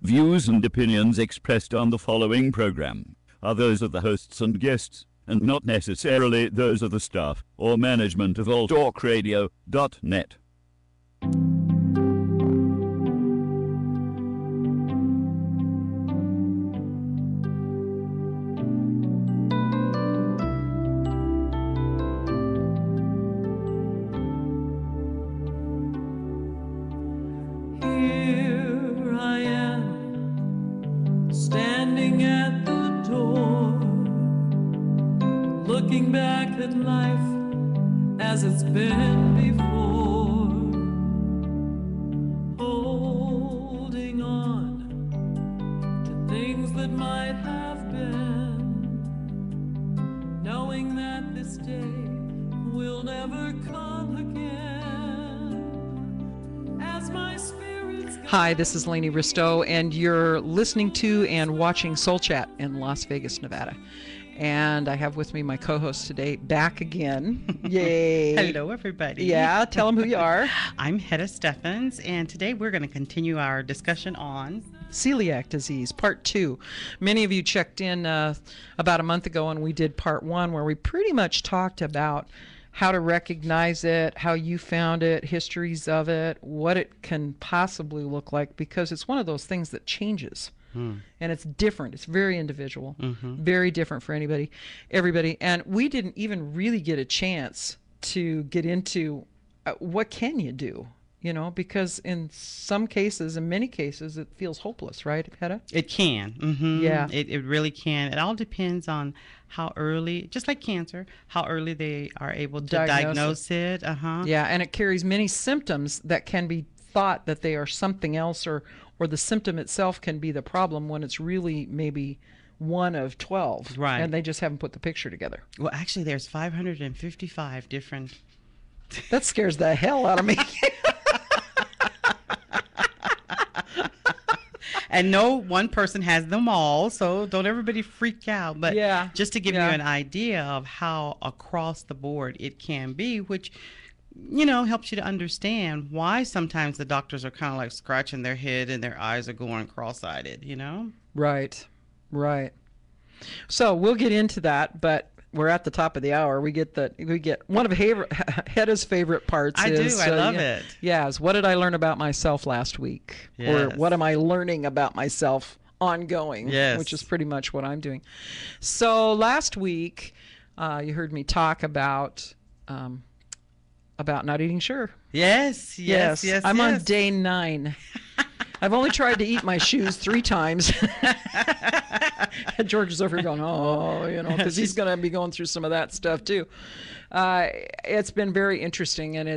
Views and opinions expressed on the following program are those of the hosts and guests, and not necessarily those of the staff or management of alltalkradio.net. Standing at the door, looking back at life as it's been before, holding on to things that might have been, knowing that this day will never come again. As my spirits Hi, this is Lainey Ristow, and you're listening to and watching Soul Chat in Las Vegas, Nevada. And I have with me my co-host today, back again. Yay. Hello, everybody. Yeah, tell them who you are. I'm Hedda Steffens, and today we're going to continue our discussion on Celiac disease, part 2. Many of you checked in about a month ago, and we did part 1, where we pretty much talked about how to recognize it, how you found it, histories of it, what it can possibly look like, because it's one of those things that changes. And it's different. It's very individual, very different for everybody. And we didn't even really get a chance to get into what can you do, you know, because in some cases, in many cases, it feels hopeless, right, Hedda? it can. Yeah. It really can. It all depends on how early, just like cancer, how early they are able to diagnose it. Yeah, and it carries many symptoms that can be thought that they are something else, or the symptom itself can be the problem when it's really maybe one of 12. Right. And they just haven't put the picture together. Well, actually, there's 555 different. That scares the hell out of me. And no one person has them all, so don't everybody freak out. But Yeah. just to give you an idea of how across the board it can be, which, you know, helps you to understand why sometimes the doctors are kind of like scratching their head and their eyes are going cross-eyed, you know? Right. So we'll get into that, but we're at the top of the hour. We get one of Hedda's favorite parts. I love it. Yeah, is what did I learn about myself last week? Yes. Or what am I learning about myself ongoing? Yes. Which is pretty much what I'm doing. So last week, you heard me talk about not eating sugar. Yes. I'm on day 9. I've only tried to eat my shoes 3 times. George is over here going, because he's going to be going through some of that stuff too. It's been very interesting, and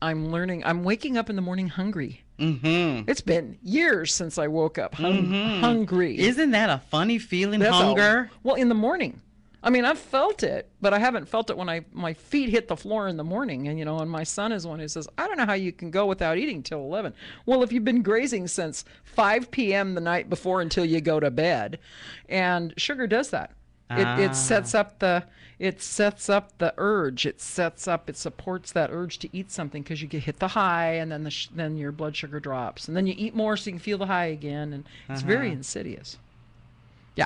I'm learning. I'm waking up in the morning hungry. It's been years since I woke up hungry. Isn't that a funny feeling, hunger? Well, in the morning. I mean, I've felt it, but I haven't felt it when my feet hit the floor in the morning. And, and my son is one who says, I don't know how you can go without eating till 11. Well, if you've been grazing since 5 p.m. the night before until you go to bed, and sugar does that. It sets up the urge. It supports that urge to eat something, because you get hit the high, and then your blood sugar drops, and then you eat more so you can feel the high again, and it's very insidious. Yeah.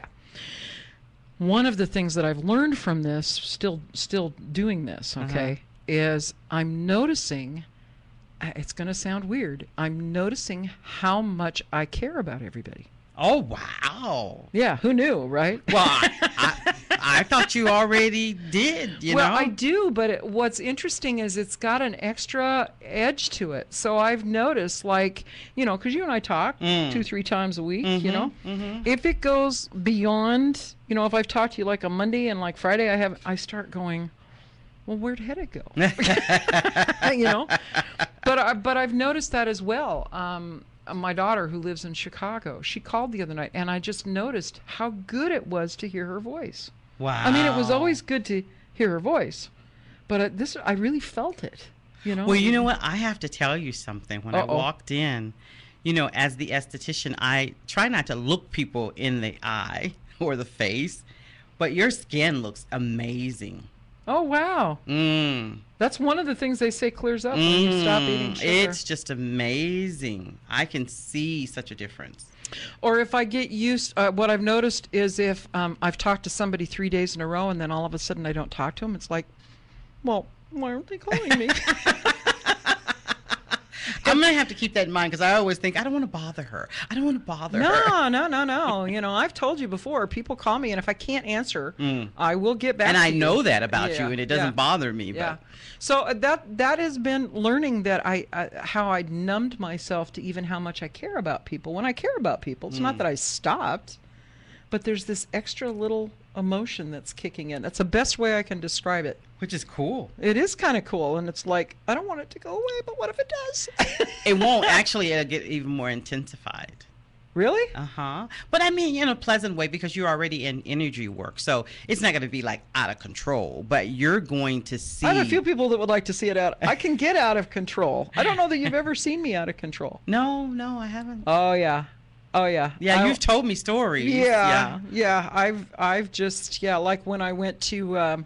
One of the things that I've learned from this, still doing this, is I'm noticing, it's going to sound weird, I'm noticing how much I care about everybody. Oh, wow. Yeah, who knew, right? Well, I thought you already did, you know? Well, I do, but what's interesting is it's got an extra edge to it. So I've noticed, like, because you and I talk 2-3 times a week, if it goes beyond, if I've talked to you like a Monday and like Friday, I start going, well, where'd Hedda go? But I've noticed that as well. My daughter, who lives in Chicago, she called the other night, and I just noticed how good it was to hear her voice. Wow. I mean, it was always good to hear her voice, but I really felt it, Well, you know what? I have to tell you something. When I walked in, as the esthetician, I try not to look people in the eye or the face, but your skin looks amazing. Oh, wow. That's one of the things they say clears up when you stop eating sugar. It's just amazing. I can see such a difference. Or if I get used, what I've noticed is if I've talked to somebody 3 days in a row and then all of a sudden I don't talk to them, it's like, well, why aren't they calling me? I'm going to have to keep that in mind because I always think, I don't want to bother her. I don't want to bother her. No. You know, I've told you before, people call me, and if I can't answer, I will get back to you. And I know that about you, and it doesn't bother me. Yeah. But. So that has been learning that how I numbed myself to even how much I care about people. When I care about people, it's not that I stopped, but there's this extra little emotion that's kicking in. That's the best way I can describe it. Which is cool. It is kind of cool, and it's like, I don't want it to go away, but what if it does? It won't. Actually, it'll get even more intensified. Really? But I mean, in a pleasant way, because you're already in energy work. So it's not going to be like out of control, but you're going to see. I have a few people that would like to see it out. I can get out of control. I don't know that you've ever seen me out of control. No, I haven't. Oh, yeah. Yeah, you've told me stories. Yeah. I've just, like when I went to, I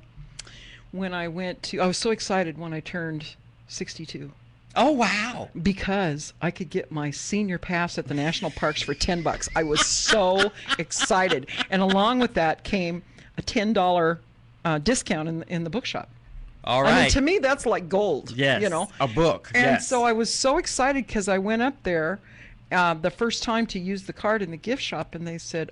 was so excited when I turned 62. Oh, wow. Because I could get my senior pass at the national parks for $10. I was so excited. And along with that came a $10 discount in the bookshop. All right. I mean, to me, that's like gold. Yes. You know, a book. And so I was so excited because I went up there the first time to use the card in the gift shop, and they said,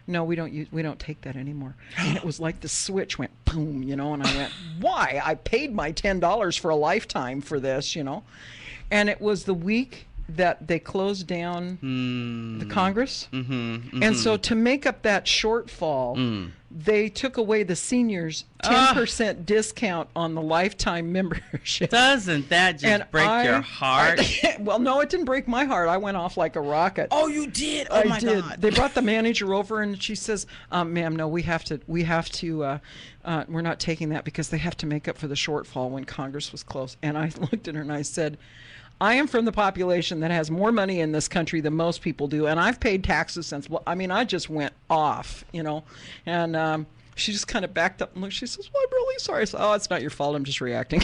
no, we don't take that anymore. And it was like the switch went boom, you know, and I went, why? I paid my $10 for a lifetime for this, you know. And it was the week that they closed down the Congress. And so to make up that shortfall, they took away the seniors 10% discount on the lifetime membership. Doesn't that just break your heart? Well, no, it didn't break my heart. I went off like a rocket. Oh, you did? Oh, my God. They brought the manager over, and she says, ma'am, no, we have to, we're not taking that because they have to make up for the shortfall when Congress was closed. And I looked at her and I said, I am from the population that has more money in this country than most people do, and I've paid taxes since, well, I mean, I just went off, you know, and she just kind of backed up and looked. She says, well, I'm really sorry. I said, oh, it's not your fault. I'm just reacting.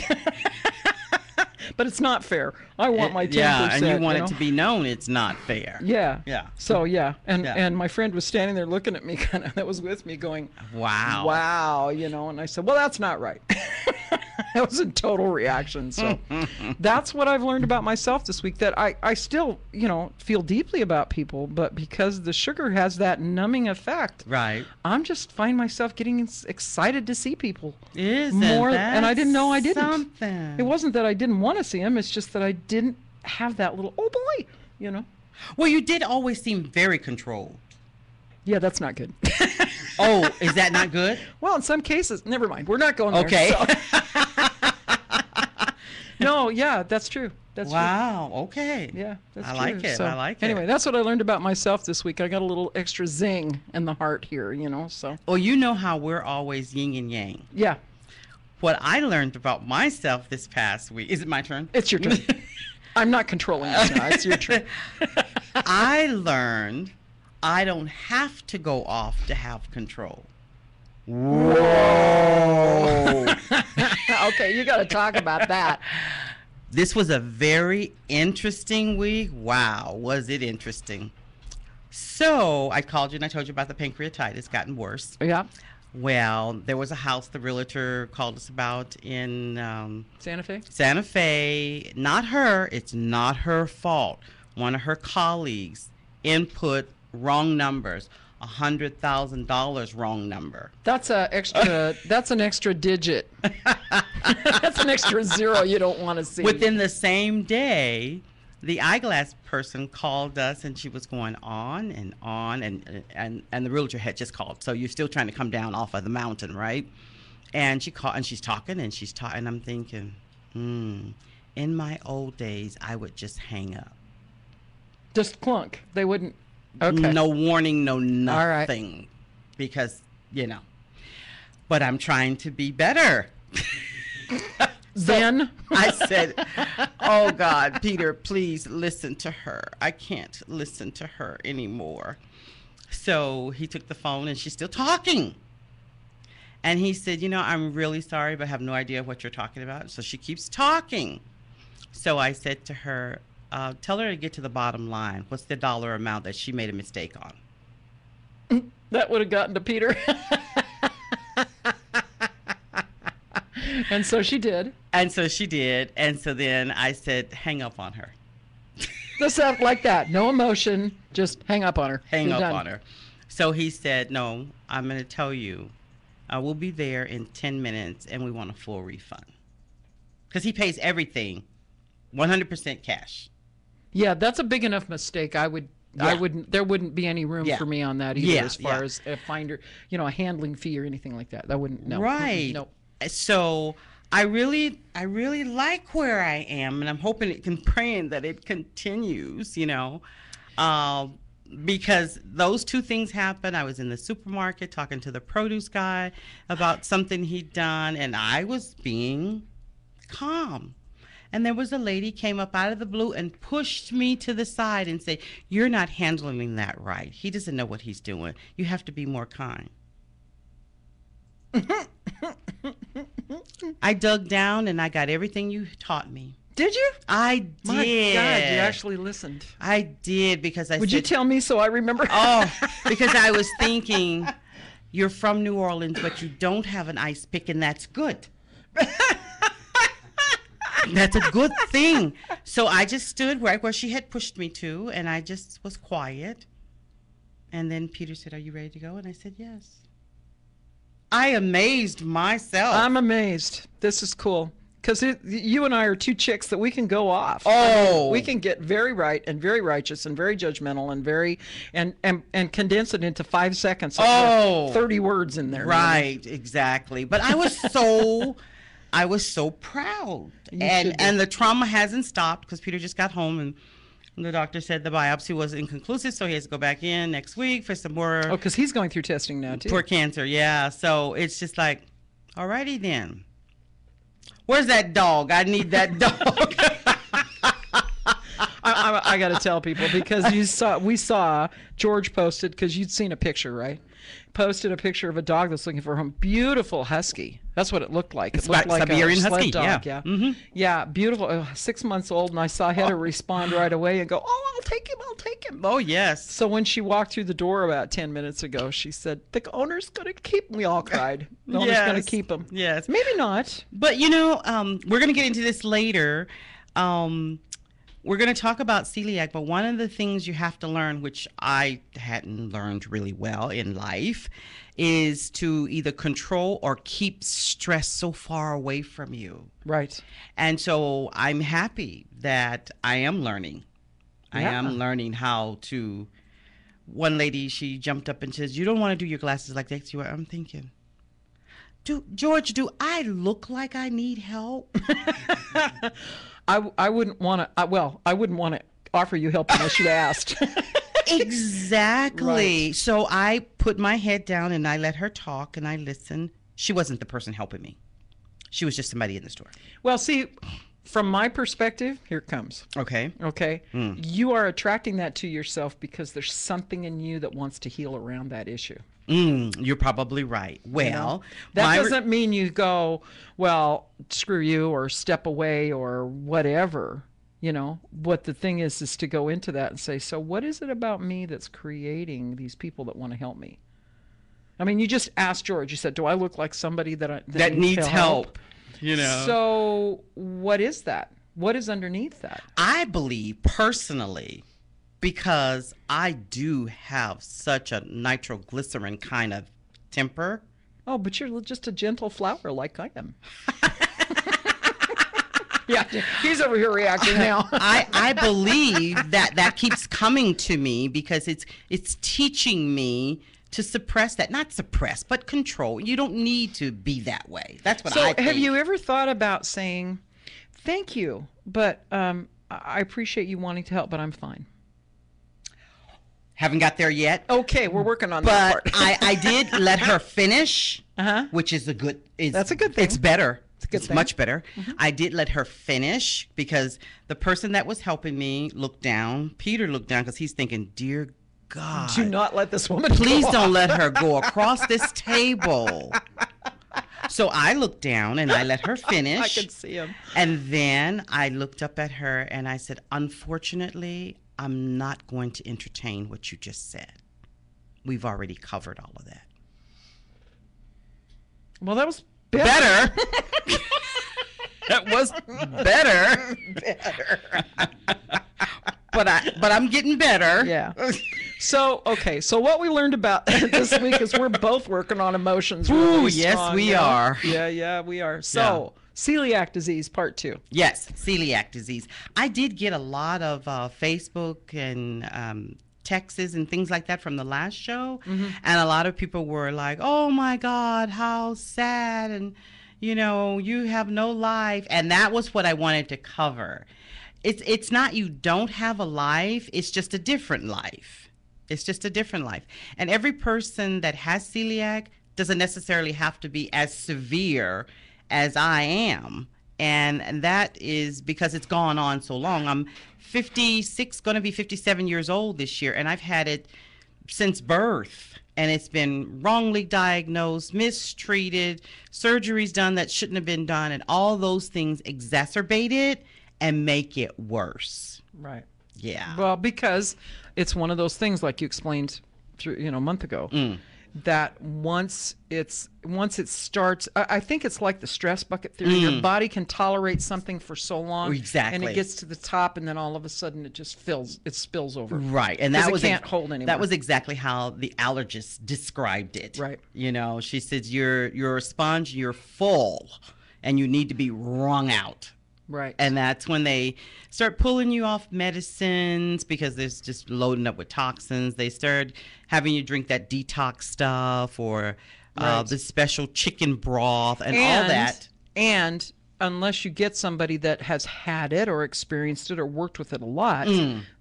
But it's not fair. I want my 10%. Yeah, and you want know? it to be known it's not fair. Yeah. Yeah. So, and my friend was standing there looking at me, kind of, that was with me going, wow, you know, and I said, well, that's not right. That was a total reaction. So that's what I've learned about myself this week, that I still, you know, feel deeply about people, but because the sugar has that numbing effect, right? I'm just find myself getting excited to see people. Isn't more, that and I didn't know I didn't. Something. It wasn't that I didn't want to see them, it's just that I didn't have that little, oh boy, you know. Well, you did always seem very controlled. Yeah, that's not good. Oh, is that not good? Well, in some cases, never mind. We're not going there. Okay. So. No, yeah, that's true. That's wow. True. Okay. Yeah, that's I true. like it. So, I like it. Anyway, that's what I learned about myself this week. I got a little extra zing in the heart here, you know. So. Well, you know how we're always yin and yang. Yeah. What I learned about myself this past week. Is it my turn? It's your turn. I'm not controlling this now. It's your turn. I learned I don't have to go off to have control. Whoa. Okay, you got to talk about that. This was a very interesting week. Wow, was it interesting. So I called you and I told you about the pancreatitis gotten worse. Yeah. Well, there was a house the realtor called us about in Santa Fe? Santa Fe. Not her. It's not her fault. One of her colleagues input wrong numbers. $100,000 wrong number. That's an extra digit. That's an extra zero you don't want to see. Within the same day, the eyeglass person called us, and she was going on and on, and the realtor had just called. So you're still trying to come down off of the mountain, right? And she called, and she's talking, and I'm thinking, in my old days, I would just hang up. Just clunk. They wouldn't. Okay. No warning, no nothing. All right. Because, you know. But I'm trying to be better. Then I said, oh, God, Peter, please listen to her. I can't listen to her anymore. So he took the phone, and she's still talking. And he said, I'm really sorry, but I have no idea what you're talking about. So she keeps talking. So I said to her, tell her to get to the bottom line. What's the dollar amount that she made a mistake on? That would have gotten to Peter. And so she did. And so she did. And so then I said, hang up on her. Just like that. No emotion. Just hang up on her. Hang You're up done. on her. So he said, no, I'm going to tell you. I will be there in 10 minutes and we want a full refund. Because he pays everything 100% cash. Yeah, that's a big enough mistake. There wouldn't be any room Yeah. for me on that either, as far Yeah. as a finder, a handling fee or anything like that. That wouldn't, no. Right. No. So I really like where I am, and I'm hoping praying that it continues, because those two things happened. I was in the supermarket talking to the produce guy about something he'd done, and I was being calm. And there was a lady came up out of the blue and pushed me to the side and said, "You're not handling that right. He doesn't know what he's doing. You have to be more kind." I dug down and I got everything you taught me. Did you? I did. My God, you actually listened. I did because I Would said, you tell me so I remember? Oh, because I was thinking, you're from New Orleans, but you don't have an ice pick, and that's good. That's a good thing. So I just stood right where she had pushed me to, and I just was quiet. And then Peter said, "Are you ready to go?" And I said, "Yes." I amazed myself. I'm amazed. This is cool. Because you and I are two chicks that we can go off. Oh. We can get very right and very righteous and very judgmental and very and condense it into 5 seconds. Oh. 30 words in there. Right, exactly. But I was so proud. You should be. And the trauma hasn't stopped because Peter just got home and the doctor said the biopsy was inconclusive, so he has to go back in next week for some more. Oh, because he's going through testing now too. For cancer, yeah. So it's just like, alrighty then. Where's that dog? I need that dog. I got to tell people because we saw George posted, because you'd seen a picture, right? Posted a picture of a dog that's looking for a home. Beautiful husky. That's what it looked like. It looked like Siberian a sled husky, dog. yeah. Yeah, Mhm. Yeah, beautiful. 6 months old, and I saw Hedda respond right away and go, "Oh, I'll take him. I'll take him." Oh, yes. So when she walked through the door about 10 minutes ago, she said, "The owner's going to keep him." We all cried. The owner's going to Yes. keep him. Yes. Maybe not. But, we're going to get into this later. We're going to talk about celiac, but one of the things you have to learn, which I hadn't learned really well in life, is to either control or keep stress so far away from you. Right. And so I'm happy that I am learning. I Yeah. am learning how to. One lady, she jumped up and says, "You don't want to do your glasses like that." I'm thinking, George, do I look like I need help? I wouldn't want to. I wouldn't want to offer you help unless you asked. Exactly. Right. So I put my head down and I let her talk and I listened. She wasn't the person helping me. She was just somebody in the store. Well, see, from my perspective, here it comes. Okay. Okay. You are attracting that to yourself because there's something in you that wants to heal around that issue. You're probably right. Well, That doesn't mean you go, well, screw you or step away or whatever. What the thing is to go into that and say, so what is it about me that's creating these people that want to help me? I mean, you just asked George. You said, do I look like somebody that needs help? So what is that? What is underneath that? I believe personally, because I do have such a nitroglycerin kind of temper. Oh, but you're just a gentle flower like I am. Yeah, he's over here reacting now. I believe that keeps coming to me because it's teaching me to suppress that. Not suppress, but control. You don't need to be that way. That's what I think. So have you ever thought about saying, thank you, but I appreciate you wanting to help, but I'm fine? Haven't got there yet. Okay, we're working on that But part. I did let her finish, Uh-huh. which is That's a good thing. It's better. good It's thing. much better. I did let her finish because the person that was helping me looked down. Peter looked down because he's thinking, dear God. Do not let this woman Please go don't off. let her go across this table. So I looked down and I let her finish. I could see him. And then I looked up at her and I said, unfortunately, I'm not going to entertain what you just said. We've already covered all of that. Well, that was better. That was better. But I'm getting better. Yeah. So, okay. So what we learned about this week is we're both working on emotions. Really Ooh, yes, strong, we you know? are. Yeah, we are. So, celiac disease, part 2. Yes, celiac disease. I did get a lot of Facebook and texts and things like that from the last show. Mm-hmm. And a lot of people were like, oh my God, how sad. And, you know, you have no life. And that was what I wanted to cover. It's not you don't have a life. It's just a different life. It's just a different life. And every person that has celiac doesn't necessarily have to be as severe as I am. And that is because it's gone on so long. I'm 56, going to be 57 years old this year, and I've had it since birth. And it's been wrongly diagnosed, mistreated, surgeries done that shouldn't have been done, and all those things exacerbate it and make it worse. Right. Yeah. Well, because it's one of those things, like you explained through, a month ago, that once it starts, I think it's like the stress bucket theory. Your body can tolerate something for so long, Exactly. and it gets to the top, and then all of a sudden it just spills over. Right, and that was can't hold anymore. That was exactly how the allergist described it. Right. You know, she says you're a sponge, you're full, and you need to be wrung out. Right. And that's when they start pulling you off medicines because there's just loading up with toxins. They start having you drink that detox stuff or the special chicken broth and all that. And unless you get somebody that has had it or experienced it or worked with it a lot,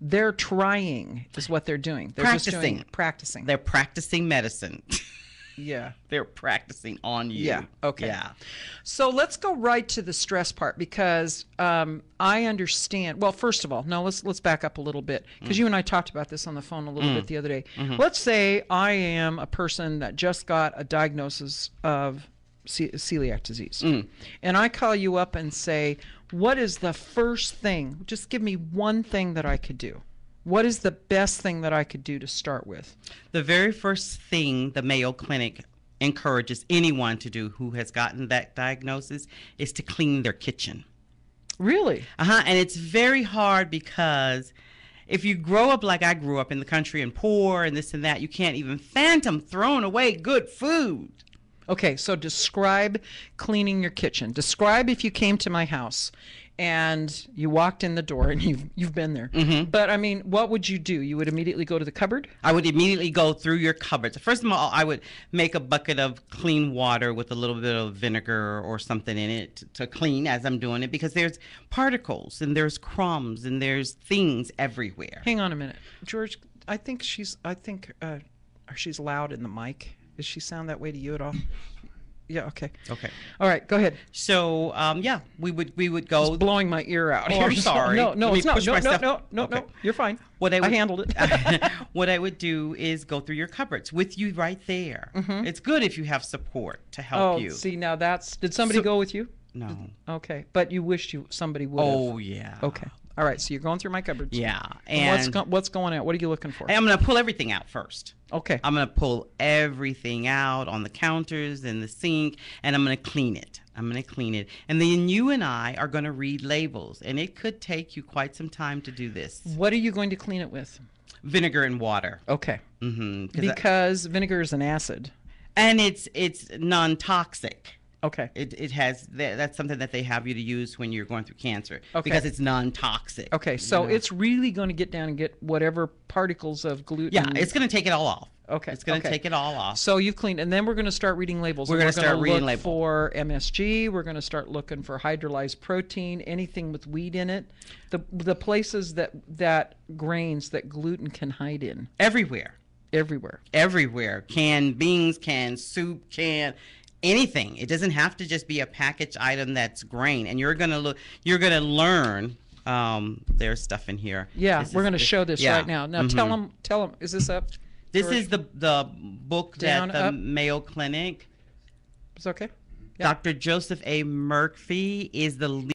they're trying is what they're doing. They're Practicing. just practicing. They're practicing medicine. Yeah. They're practicing on you. Yeah. Okay. Yeah. So let's go right to the stress part because I understand. Well, first of all, no, let's back up a little bit because you and I talked about this on the phone a little bit the other day. Let's say I am a person that just got a diagnosis of celiac disease, and I call you up and say, "What is the first thing? Just give me one thing that I could do." What is the best thing that I could do to start with? The very first thing the Mayo Clinic encourages anyone to do who has gotten that diagnosis is to clean their kitchen. Really? And it's very hard because if you grow up like I grew up in the country and poor and this and that, you can't even fathom throwing away good food. Okay, so describe cleaning your kitchen. Describe if you came to my house and you walked in the door, and you've been there. But I mean, what would you do? You would immediately go to the cupboard? I would immediately go through your cupboards. First of all, I would make a bucket of clean water with a little bit of vinegar or something in it to clean as I'm doing it, because there's particles and there's crumbs and there's things everywhere. Hang on a minute, George. I think she's loud in the mic. Does she sound that way to you at all? Yeah. Okay. Okay. All right. Go ahead. So, we would go. It's blowing my ear out. Oh, I'm sorry. No, Let me it's not. push myself. No. Okay. You're fine. I handled it. What I would do is go through your cupboards with you right there. It's good if you have support to help you. See, now did somebody go with you? No. Okay. But you wished somebody would. Oh, yeah. Okay. All right. So you're going through my cupboards. Yeah. And what's going on? What are you looking for? I'm going to pull everything out first. Okay. I'm going to pull everything out on the counters and the sink, and I'm going to clean it. And then you and I are going to read labels, and it could take you quite some time to do this. What are you going to clean it with? Vinegar and water. Okay. Because vinegar is an acid. And it's non-toxic. Okay. It has that's something that they have you to use when you're going through cancer. Okay. Because it's non-toxic. Okay, so it's really going to get down and get whatever particles of gluten. Yeah, it's going to take it all off. Okay. It's going to take it all off. So you've cleaned, and then we're going to start reading labels. We're going to start reading labels for MSG. We're going to start looking for hydrolyzed protein, anything with wheat in it. The places that grains that gluten can hide in. Everywhere. Canned beans, canned soup, anything. It doesn't have to just be a packaged item that's grain. And you're gonna learn. There's stuff in here. Yeah, we're gonna show this right now. Now tell them. Is this up? This George? is the book Down, that the up? Mayo Clinic. It's okay. Yeah. Dr. Joseph A. Murphy is the